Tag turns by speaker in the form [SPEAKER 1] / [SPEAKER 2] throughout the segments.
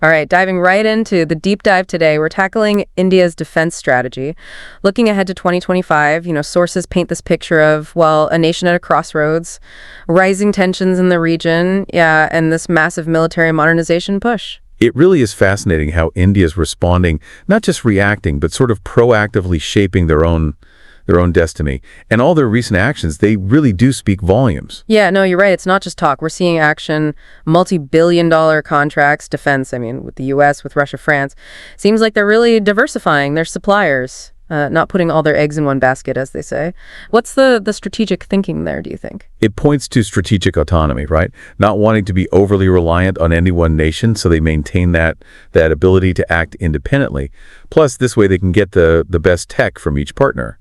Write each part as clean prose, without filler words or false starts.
[SPEAKER 1] All right, diving right into the deep dive today, we're tackling India's defense strategy. Looking ahead to 2025, sources paint this picture of, well, a nation at a crossroads, rising tensions in the region, yeah, and this massive military modernization push.
[SPEAKER 2] It really is fascinating how India is responding, not just reacting, but sort of proactively shaping their own destiny. And all their recent actions, they really do speak volumes.
[SPEAKER 1] Yeah, no, you're right. It's not just talk. We're seeing action, multi-billion-dollar contracts, defense, with the U.S., with Russia, France. Seems like they're really diversifying their suppliers, not putting all their eggs in one basket, as they say. What's the strategic thinking there, do you think?
[SPEAKER 2] It points to strategic autonomy, right? Not wanting to be overly reliant on any one nation, so they maintain that ability to act independently. Plus, this way they can get the best tech from each partner,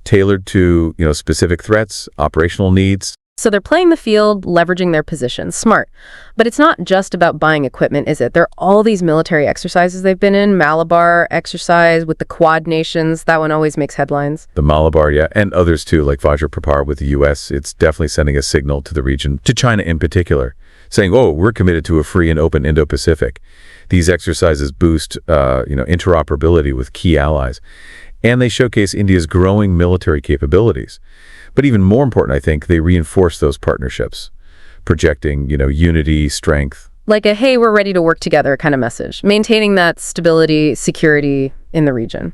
[SPEAKER 2] tailored to, specific threats, operational needs.
[SPEAKER 1] So they're playing the field, leveraging their position. Smart. But it's not just about buying equipment, is it? There are all these military exercises they've been in. Malabar exercise with the Quad nations. That one always makes headlines.
[SPEAKER 2] The Malabar, yeah, and others too, like Vajraprapar with the U.S. It's definitely sending a signal to the region, to China in particular, saying, oh, we're committed to a free and open Indo-Pacific. These exercises boost, interoperability with key allies. And they showcase India's growing military capabilities. But even more important, I think, they reinforce those partnerships, projecting, unity, strength.
[SPEAKER 1] Like a, hey, we're ready to work together kind of message, maintaining that stability, security in the region.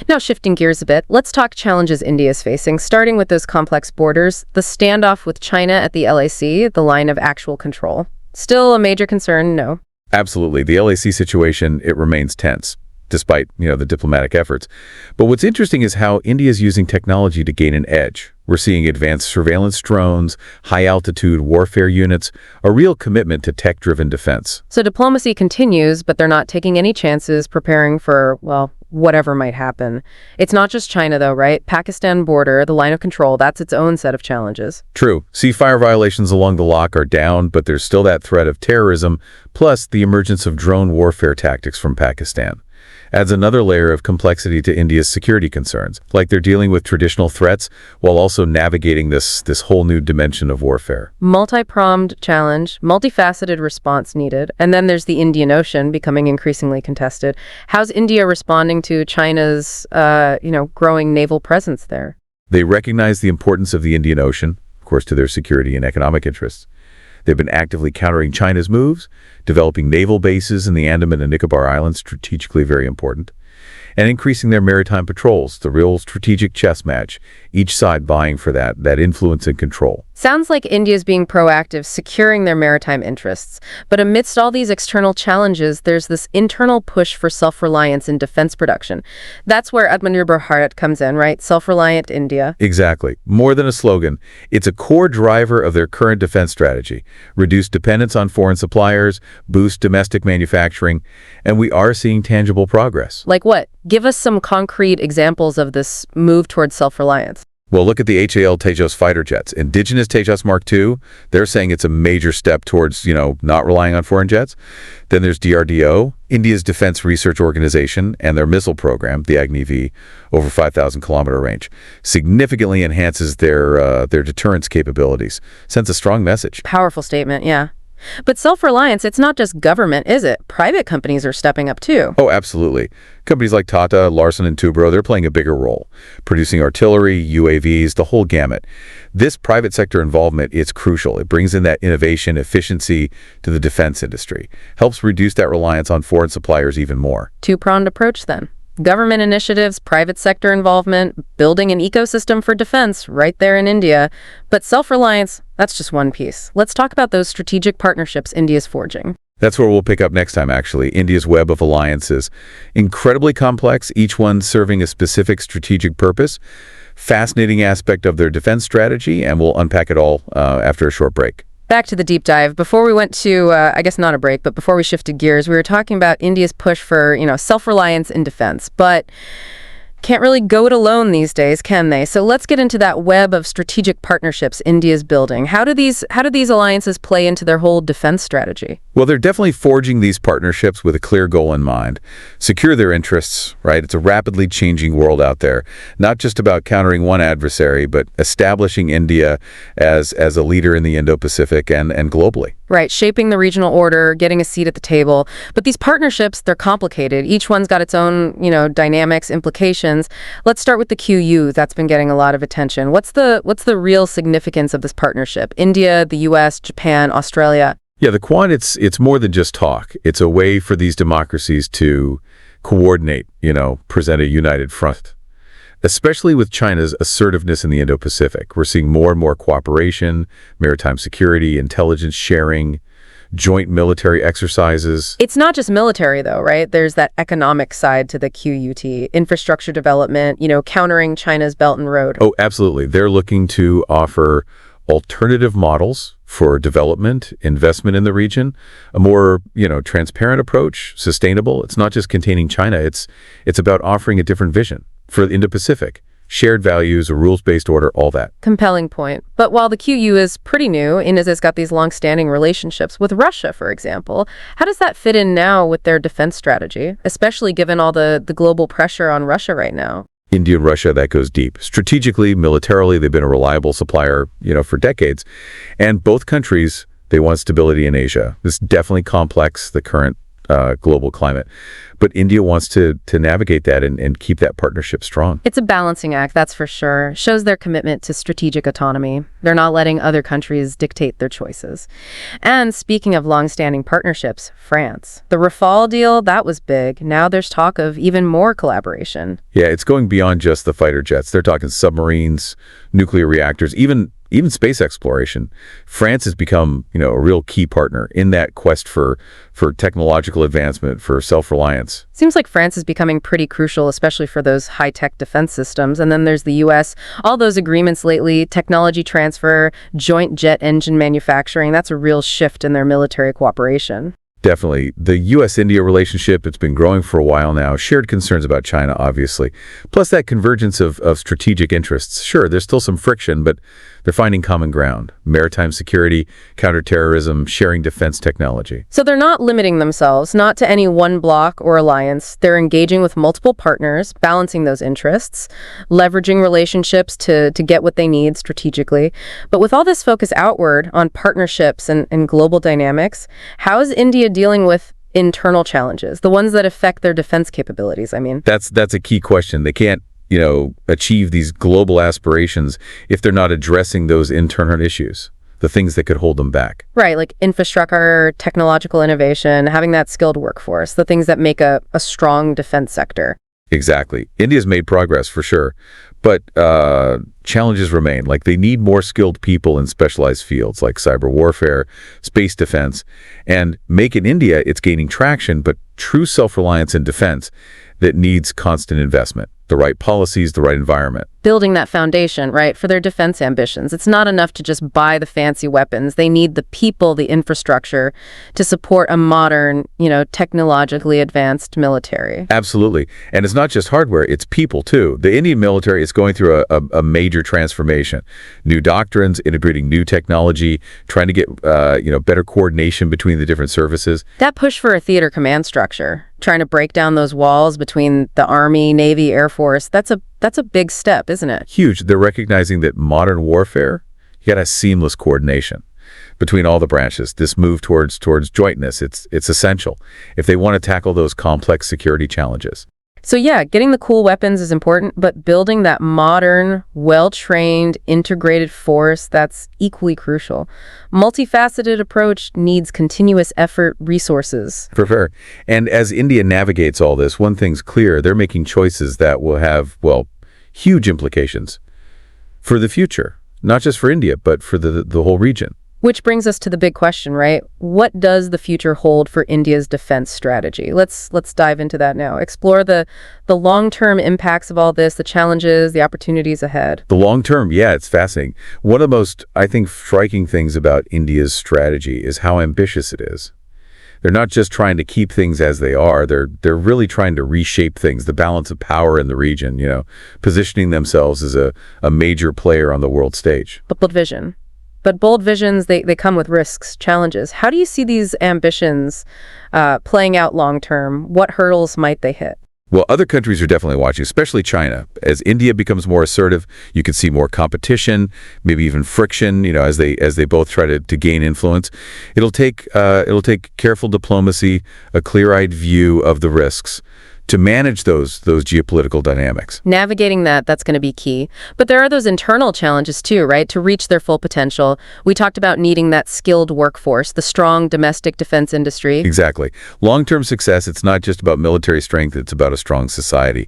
[SPEAKER 1] Now, shifting gears a bit, let's talk challenges India is facing, starting with those complex borders, the standoff with China at the LAC, the line of actual control. Still a major concern, no?
[SPEAKER 2] Absolutely. The LAC situation, it remains tense, despite, the diplomatic efforts. But what's interesting is how India is using technology to gain an edge. We're seeing advanced surveillance drones, high-altitude warfare units, a real commitment to tech-driven defense.
[SPEAKER 1] So diplomacy continues, but they're not taking any chances, preparing for, well, whatever might happen. It's not just China, though, right? Pakistan border, the line of control, that's its own set of challenges.
[SPEAKER 2] True. Ceasefire violations along the lock are down, but there's still that threat of terrorism, plus the emergence of drone warfare tactics from Pakistan. Adds another layer of complexity to India's security concerns, like they're dealing with traditional threats while also navigating this whole new dimension of warfare.
[SPEAKER 1] Multi-pronged challenge, multifaceted response needed, and then there's the Indian Ocean becoming increasingly contested. How's India responding to China's, growing naval presence there?
[SPEAKER 2] They recognize the importance of the Indian Ocean, of course, to their security and economic interests. They've been actively countering China's moves, developing naval bases in the Andaman and Nicobar Islands, strategically very important, and increasing their maritime patrols, the real strategic chess match, each side vying for that influence and control.
[SPEAKER 1] Sounds like India's being proactive, securing their maritime interests. But amidst all these external challenges, there's this internal push for self-reliance in defense production. That's where Atmanirbhar Bharat comes in, right? Self-reliant India.
[SPEAKER 2] Exactly. More than a slogan, it's a core driver of their current defense strategy. Reduce dependence on foreign suppliers, boost domestic manufacturing, and we are seeing tangible progress.
[SPEAKER 1] Like what? Give us some concrete examples of this move towards self-reliance.
[SPEAKER 2] Well, look at the HAL Tejas fighter jets. Indigenous Tejas Mark II, they're saying it's a major step towards, not relying on foreign jets. Then there's DRDO, India's defense research organization, and their missile program, the Agni-V, over 5,000-kilometer range, significantly enhances their deterrence capabilities. Sends a strong message.
[SPEAKER 1] Powerful statement, yeah. But self-reliance, it's not just government, is it? Private companies are stepping up too.
[SPEAKER 2] Oh, absolutely. Companies like Tata, Larsen & Toubro, they're playing a bigger role, producing artillery, UAVs, the whole gamut. This private sector involvement is crucial. It brings in that innovation, efficiency to the defense industry, helps reduce that reliance on foreign suppliers even more.
[SPEAKER 1] Two-pronged approach then. Government initiatives, private sector involvement, building an ecosystem for defense right there in India. But self-reliance, that's just one piece. Let's talk about those strategic partnerships India's forging.
[SPEAKER 2] That's where we'll pick up next time, actually. India's web of alliances. Incredibly complex, each one serving a specific strategic purpose. Fascinating aspect of their defense strategy, and we'll unpack it all after a short break.
[SPEAKER 1] Back to the deep dive. Before we went to, I guess not a break, but before we shifted gears, we were talking about India's push for, self-reliance in defense. But can't really go it alone these days, can they? So let's get into that web of strategic partnerships India's building. How do these alliances play into their whole defense strategy?
[SPEAKER 2] Well, they're definitely forging these partnerships with a clear goal in mind. Secure their interests, right? It's a rapidly changing world out there. Not just about countering one adversary, but establishing India as a leader in the Indo-Pacific and globally.
[SPEAKER 1] Right, shaping the regional order, getting a seat at the table. But these partnerships, they're complicated. Each one's got its own, dynamics, implications. Let's start with the QU. That's been getting a lot of attention. What's the real significance of this partnership? India, the US, Japan, Australia.
[SPEAKER 2] Yeah, the Quad, it's more than just talk. It's a way for these democracies to coordinate, present a united front. Especially with China's assertiveness in the Indo-Pacific. We're seeing more and more cooperation, maritime security, intelligence sharing, joint military exercises.
[SPEAKER 1] It's not just military, though, right? There's that economic side to the QUT, infrastructure development, countering China's Belt and Road.
[SPEAKER 2] Oh, absolutely. They're looking to offer alternative models for development, investment in the region, a more, transparent approach, sustainable. It's not just containing China. It's about offering a different vision for the Indo-Pacific. Shared values, a rules-based order, all that.
[SPEAKER 1] Compelling point. But while the QU is pretty new, India's got these long-standing relationships with Russia, for example. How does that fit in now with their defense strategy, especially given all the global pressure on Russia right now?
[SPEAKER 2] India and Russia, that goes deep. Strategically, militarily, they've been a reliable supplier, for decades. And both countries, they want stability in Asia. This is definitely complex, the current global climate. But India wants to navigate that and keep that partnership strong.
[SPEAKER 1] It's a balancing act, that's for sure. Shows their commitment to strategic autonomy. They're not letting other countries dictate their choices. And speaking of long-standing partnerships, France. The Rafale deal, that was big. Now there's talk of even more collaboration.
[SPEAKER 2] Yeah, it's going beyond just the fighter jets. They're talking submarines, nuclear reactors, even space exploration. France has become, a real key partner in that quest for technological advancement, for self-reliance.
[SPEAKER 1] Seems like France is becoming pretty crucial, especially for those high-tech defense systems. And then there's the U.S. All those agreements lately, technology transfer, joint jet engine manufacturing, that's a real shift in their military cooperation.
[SPEAKER 2] Definitely. The U.S.-India relationship, it's been growing for a while now. Shared concerns about China, obviously. Plus that convergence of strategic interests. Sure, there's still some friction, but they're finding common ground. Maritime security, counterterrorism, sharing defense technology.
[SPEAKER 1] So they're not limiting themselves, not to any one bloc or alliance. They're engaging with multiple partners, balancing those interests, leveraging relationships to get what they need strategically. But with all this focus outward on partnerships and global dynamics, how is India dealing with internal challenges, the ones that affect their defense capabilities, I mean?
[SPEAKER 2] That's a key question. They can't, achieve these global aspirations if they're not addressing those internal issues, the things that could hold them back.
[SPEAKER 1] Right, like infrastructure, technological innovation, having that skilled workforce, the things that make a strong defense sector.
[SPEAKER 2] Exactly. India's made progress for sure, but challenges remain. Like they need more skilled people in specialized fields like cyber warfare, space defense, and Make in India, it's gaining traction, but true self-reliance in defense that needs constant investment, the right policies, the right environment.
[SPEAKER 1] Building that foundation, right, for their defense ambitions. It's not enough to just buy the fancy weapons. They need the people, the infrastructure to support a modern, technologically advanced military.
[SPEAKER 2] Absolutely. And it's not just hardware, it's people too. The Indian military is going through a major transformation. New doctrines, integrating new technology, trying to get, better coordination between the different services.
[SPEAKER 1] That push for a theater command structure, trying to break down those walls between the Army, Navy, Air Force, that's a big step, isn't it?
[SPEAKER 2] Huge. They're recognizing that modern warfare, you got a seamless coordination between all the branches. This move towards jointness, it's essential if they want to tackle those complex security challenges.
[SPEAKER 1] So yeah, getting the cool weapons is important, but building that modern, well-trained, integrated force, that's equally crucial. Multifaceted approach needs continuous effort, resources.
[SPEAKER 2] For sure. And as India navigates all this, one thing's clear, they're making choices that will have, huge implications for the future, not just for India, but for the whole region.
[SPEAKER 1] Which brings us to the big question, right? What does the future hold for India's defense strategy? Let's dive into that now. Explore the long-term impacts of all this, the challenges, the opportunities ahead.
[SPEAKER 2] The long term, yeah, it's fascinating. One of the most, I think, striking things about India's strategy is how ambitious it is. They're not just trying to keep things as they are. They're really trying to reshape things, the balance of power in the region, positioning themselves as a major player on the world stage.
[SPEAKER 1] But bold visions, they come with risks, challenges. How do you see these ambitions playing out long term? What hurdles might they hit?
[SPEAKER 2] Well, other countries are definitely watching, especially China. As India becomes more assertive, you can see more competition, maybe even friction, as they both try to gain influence. It'll take careful diplomacy, a clear-eyed view of the risks to manage those geopolitical dynamics.
[SPEAKER 1] Navigating that's going to be key. But there are those internal challenges too, right? To reach their full potential. We talked about needing that skilled workforce, the strong domestic defense industry.
[SPEAKER 2] Exactly. Long-term success, it's not just about military strength, it's about a strong society.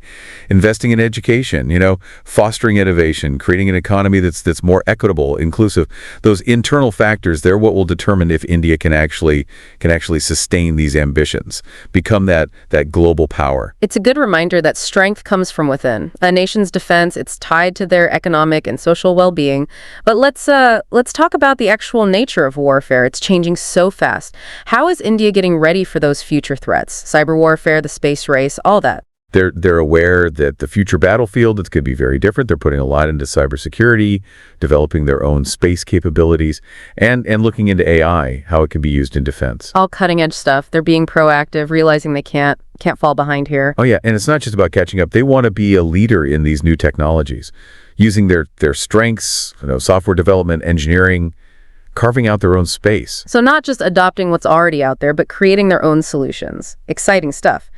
[SPEAKER 2] Investing in education, fostering innovation, creating an economy that's more equitable, inclusive. Those internal factors, they're what will determine if India can actually sustain these ambitions, become that global power.
[SPEAKER 1] It's a good reminder that strength comes from within. A nation's defense, it's tied to their economic and social well-being. But let's talk about the actual nature of warfare. It's changing so fast. How is India getting ready for those future threats? Cyber warfare, the space race, all that.
[SPEAKER 2] They're aware that the future battlefield, it's going to be very different. They're putting a lot into cybersecurity, developing their own space capabilities, and looking into AI, how it can be used in defense.
[SPEAKER 1] All cutting edge stuff. They're being proactive, realizing they can't fall behind here.
[SPEAKER 2] Oh yeah, and it's not just about catching up. They want to be a leader in these new technologies, using their strengths, software development, engineering, carving out their own space.
[SPEAKER 1] So not just adopting what's already out there, but creating their own solutions. Exciting stuff.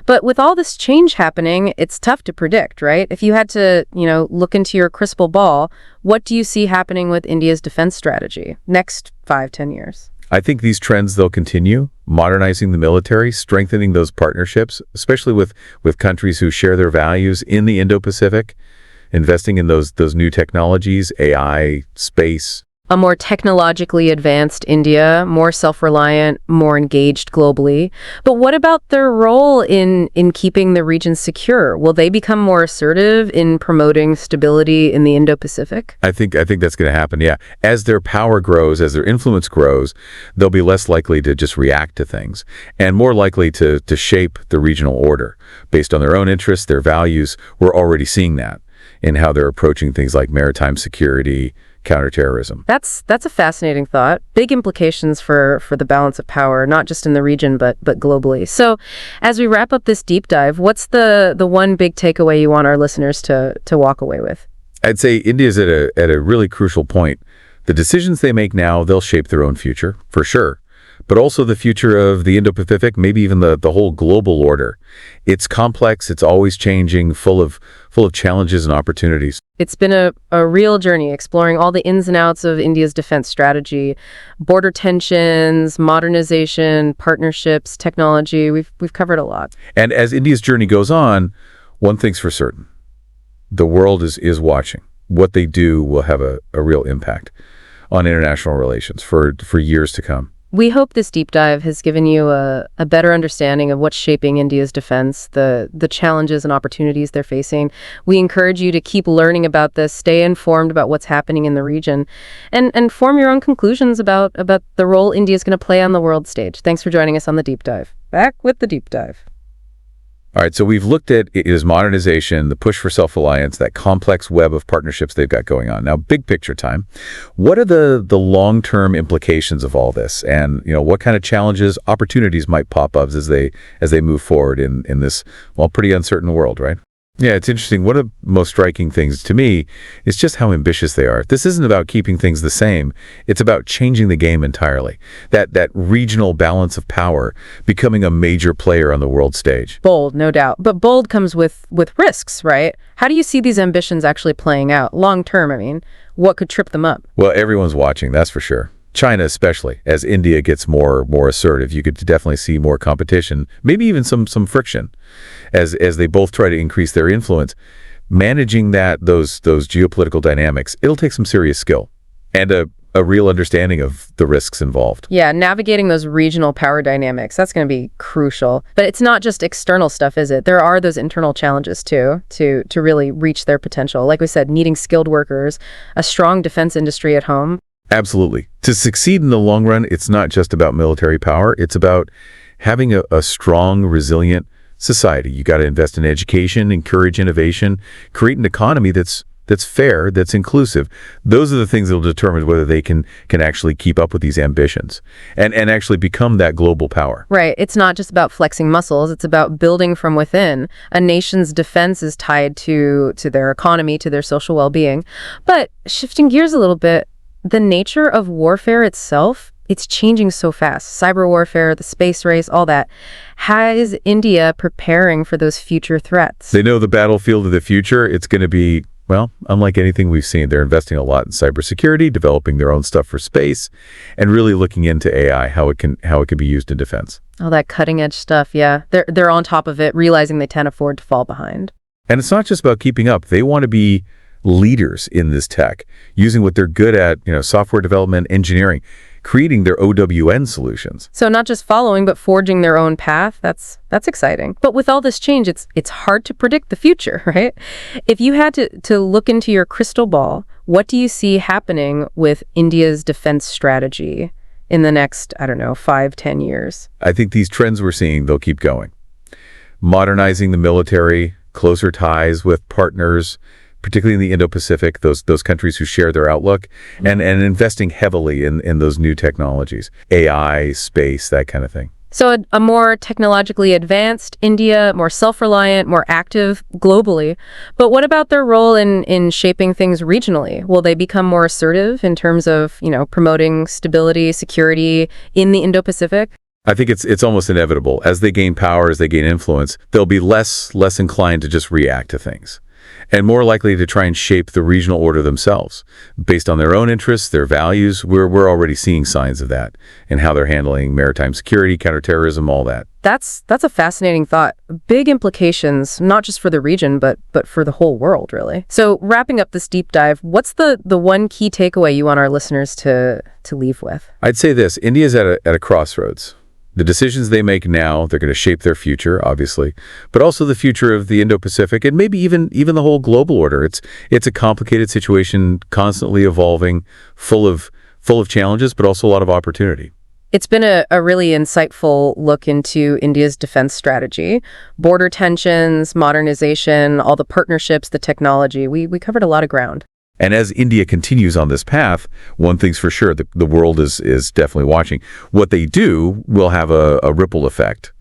[SPEAKER 1] But with all this change happening, it's tough to predict, right? If you had to, look into your crystal ball, what do you see happening with India's defense strategy next 5-10 years?
[SPEAKER 2] I think these trends, they'll continue, modernizing the military, strengthening those partnerships, especially with countries who share their values in the Indo-Pacific, investing in those new technologies, AI, space.
[SPEAKER 1] A more technologically advanced India, more self-reliant, more engaged globally. But what about their role in keeping the region secure? Will they become more assertive in promoting stability in the Indo-Pacific?
[SPEAKER 2] I think that's going to happen, yeah. As their power grows, as their influence grows, they'll be less likely to just react to things and more likely to shape the regional order based on their own interests, their values. We're already seeing that in how they're approaching things like maritime security, counterterrorism.
[SPEAKER 1] That's a fascinating thought. Big implications for the balance of power, not just in the region, but globally. So as we wrap up this deep dive, what's the one big takeaway you want our listeners to walk away with?
[SPEAKER 2] I'd say India's at a really crucial point. The decisions they make now, they'll shape their own future, for sure. But also the future of the Indo-Pacific, maybe even the whole global order. It's complex, it's always changing, full of challenges and opportunities.
[SPEAKER 1] It's been a real journey exploring all the ins and outs of India's defense strategy, border tensions, modernization, partnerships, technology. We've covered a lot.
[SPEAKER 2] And as India's journey goes on, one thing's for certain. The world is watching. What they do will have a real impact on international relations for years to come.
[SPEAKER 1] We hope this deep dive has given you a better understanding of what's shaping India's defense, the challenges and opportunities they're facing. We encourage you to keep learning about this, stay informed about what's happening in the region, and form your own conclusions about the role India is going to play on the world stage. Thanks for joining us on the deep dive. Back with the deep dive.
[SPEAKER 2] All right, so we've looked at is modernization, the push for self-reliance, that complex web of partnerships they've got going on. Now, big picture time. What are the long-term implications of all this? And, what kind of challenges, opportunities might pop up as they move forward in this, pretty uncertain world, right? Yeah, it's interesting. One of the most striking things to me is just how ambitious they are. This isn't about keeping things the same. It's about changing the game entirely. That regional balance of power, becoming a major player on the world stage.
[SPEAKER 1] Bold, no doubt. But bold comes with risks, right? How do you see these ambitions actually playing out? Long term, what could trip them up?
[SPEAKER 2] Well, everyone's watching, that's for sure. China especially, as India gets more assertive, you could definitely see more competition, maybe even some friction, as they both try to increase their influence. Managing those geopolitical dynamics, it'll take some serious skill and a real understanding of the risks involved.
[SPEAKER 1] Yeah, navigating those regional power dynamics, that's going to be crucial. But it's not just external stuff, is it? There are those internal challenges too, to really reach their potential. Like we said, needing skilled workers, a strong defense industry at home.
[SPEAKER 2] Absolutely. To succeed in the long run, it's not just about military power. It's about having a strong, resilient society. You got to invest in education, encourage innovation, create an economy that's that's fair, that's inclusive. Those are the things that will determine whether they can actually keep up with these ambitions and actually become that global power.
[SPEAKER 1] Right. It's not just about flexing muscles. It's about building from within. A nation's defense is tied to their economy, to their social well-being. But shifting gears a little bit, the nature of warfare itself, it's changing so fast. Cyber warfare, the space race, all that. How is India preparing for those future threats?
[SPEAKER 2] They know the battlefield of the future. It's going to be, well, unlike anything we've seen. They're investing a lot in cybersecurity, developing their own stuff for space, and really looking into AI, how it can be used in defense.
[SPEAKER 1] All that cutting edge stuff, yeah. They're on top of it, realizing they can't afford to fall behind.
[SPEAKER 2] And it's not just about keeping up. They want to be leaders in this tech, using what they're good at, software development, engineering, creating their OWN solutions.
[SPEAKER 1] So not just following, but forging their own path. That's exciting. But with all this change, it's hard to predict the future, right? If you had to look into your crystal ball, what do you see happening with India's defense strategy in the next, 5-10 years?
[SPEAKER 2] I think these trends we're seeing, they'll keep going. Modernizing the military, closer ties with partners, particularly in the Indo-Pacific, those countries who share their outlook, and investing heavily in those new technologies, AI, space, that kind of thing.
[SPEAKER 1] So a more technologically advanced India, more self-reliant, more active globally. But what about their role in shaping things regionally? Will they become more assertive in terms of, promoting stability, security in the Indo-Pacific?
[SPEAKER 2] I think it's almost inevitable. As they gain power, as they gain influence, they'll be less inclined to just react to things, and more likely to try and shape the regional order themselves based on their own interests, their values. We're already seeing signs of that in how they're handling maritime security, counterterrorism, all that.
[SPEAKER 1] That's a fascinating thought. Big implications, not just for the region, but for the whole world, really. So wrapping up this deep dive, what's the one key takeaway you want our listeners to leave with?
[SPEAKER 2] I'd say this: India's at a crossroads. The decisions they make now, they're going to shape their future, obviously, but also the future of the Indo-Pacific and maybe even the whole global order. It's a complicated situation, constantly evolving, full of challenges, but also a lot of opportunity.
[SPEAKER 1] It's been a really insightful look into India's defense strategy, border tensions, modernization, all the partnerships, the technology. We covered a lot of ground.
[SPEAKER 2] And as India continues on this path, one thing's for sure, the world is definitely watching. What they do will have a ripple effect,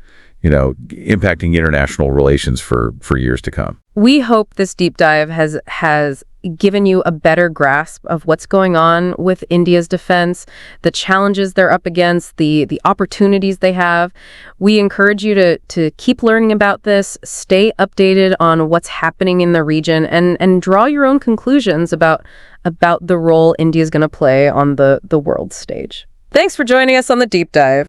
[SPEAKER 2] impacting international relations for years to come.
[SPEAKER 1] We hope this deep dive has given you a better grasp of what's going on with India's defense, the challenges they're up against, the opportunities they have. We encourage you to keep learning about this, stay updated on what's happening in the region, and draw your own conclusions about the role India is going to play on the world stage. Thanks for joining us on the deep dive.